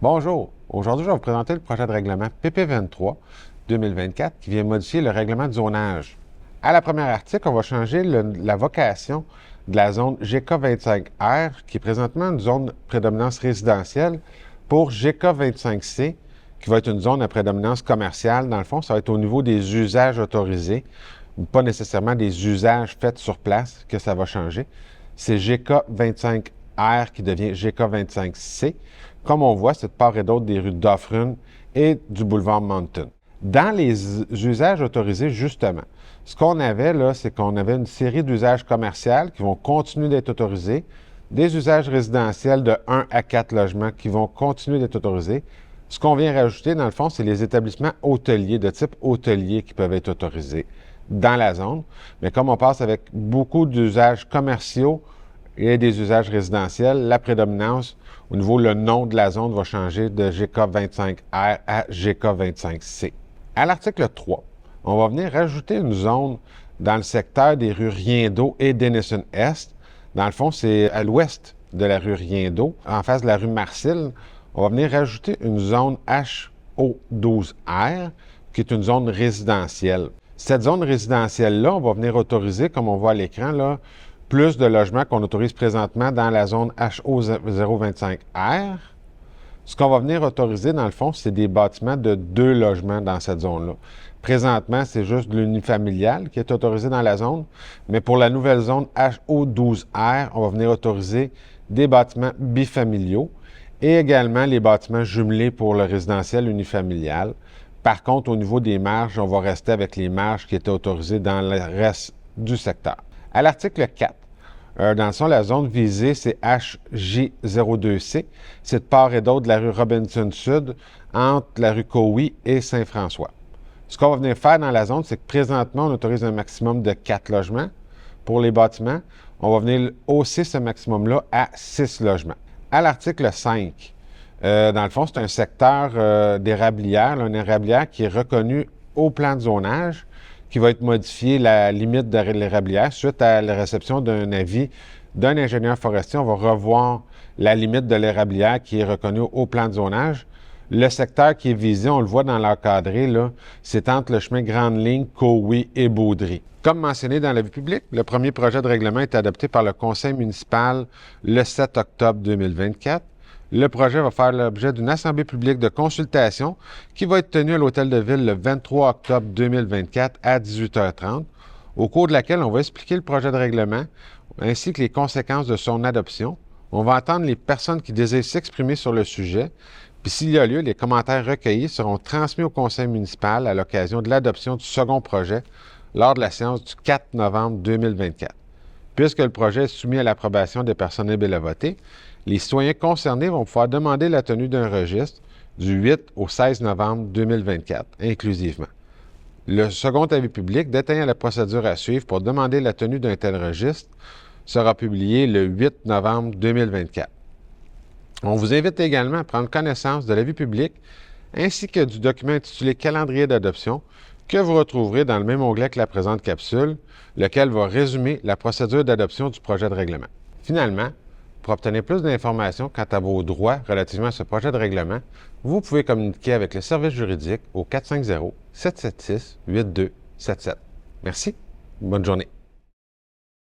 Bonjour, aujourd'hui je vais vous présenter le projet de règlement PP23 2024 qui vient modifier le règlement de zonage. À la première article, on va changer la vocation de la zone GK25R qui est présentement une zone de prédominance résidentielle pour GK25C qui va être une zone à prédominance commerciale. Dans le fond, ça va être au niveau des usages autorisés, pas nécessairement des usages faits sur place que ça va changer. C'est GK25R qui devient GK25C. Comme on voit, c'est de part et d'autre des rues d'Offrun et du boulevard Mountain. Dans les usages autorisés, justement, ce qu'on avait là, c'est qu'on avait une série d'usages commerciaux qui vont continuer d'être autorisés, des usages résidentiels de 1 à 4 logements qui vont continuer d'être autorisés. Ce qu'on vient rajouter, dans le fond, c'est les établissements hôteliers, de type hôtelier, qui peuvent être autorisés dans la zone. Mais comme on passe avec beaucoup d'usages commerciaux et des usages résidentiels, la prédominance au niveau, le nom de la zone va changer de GK25R à GK25C. À l'article 3, on va venir rajouter une zone dans le secteur des rues Riendeau et Denison-Est. Dans le fond, c'est à l'ouest de la rue Riendeau, en face de la rue Marcille. On va venir rajouter une zone HO12R, qui est une zone résidentielle. Cette zone résidentielle-là, on va venir autoriser, comme on voit à l'écran, là, plus de logements qu'on autorise présentement dans la zone HO025R. Ce qu'on va venir autoriser, dans le fond, c'est des bâtiments de 2 logements dans cette zone-là. Présentement, c'est juste de l'unifamilial qui est autorisé dans la zone, mais pour la nouvelle zone HO12R, on va venir autoriser des bâtiments bifamiliaux et également les bâtiments jumelés pour le résidentiel unifamilial. Par contre, au niveau des marges, on va rester avec les marges qui étaient autorisées dans le reste du secteur. À l'article 4, dans le fond, la zone visée, c'est HJ02C. C'est de part et d'autre de la rue Robinson-Sud, entre la rue Cowie et Saint-François. Ce qu'on va venir faire dans la zone, c'est que présentement, on autorise un maximum de 4 logements pour les bâtiments. On va venir hausser ce maximum-là à 6 logements. À l'article 5, dans le fond, c'est un secteur d'érablière, une érablière qui est reconnue au plan de zonage, qui va être modifié la limite de l'érablière suite à la réception d'un avis d'un ingénieur forestier. On va revoir la limite de l'érablière qui est reconnue au plan de zonage. Le secteur qui est visé, on le voit dans l'encadré, là, c'est entre le chemin Grande Ligne, Cowie et Baudry. Comme mentionné dans l'avis public, le premier projet de règlement est adopté par le conseil municipal le 7 octobre 2024. Le projet va faire l'objet d'une assemblée publique de consultation qui va être tenue à l'Hôtel de Ville le 23 octobre 2024 à 18h30, au cours de laquelle on va expliquer le projet de règlement ainsi que les conséquences de son adoption. On va entendre les personnes qui désirent s'exprimer sur le sujet, puis s'il y a lieu, les commentaires recueillis seront transmis au conseil municipal à l'occasion de l'adoption du second projet lors de la séance du 4 novembre 2024. Puisque le projet est soumis à l'approbation des personnes éligibles à voter, les citoyens concernés vont pouvoir demander la tenue d'un registre du 8 au 16 novembre 2024, inclusivement. Le second avis public détaillant la procédure à suivre pour demander la tenue d'un tel registre sera publié le 8 novembre 2024. On vous invite également à prendre connaissance de l'avis public ainsi que du document intitulé « Calendrier d'adoption » que vous retrouverez dans le même onglet que la présente capsule, lequel va résumer la procédure d'adoption du projet de règlement. Finalement, pour obtenir plus d'informations quant à vos droits relativement à ce projet de règlement, vous pouvez communiquer avec le service juridique au 450-776-8277. Merci, bonne journée.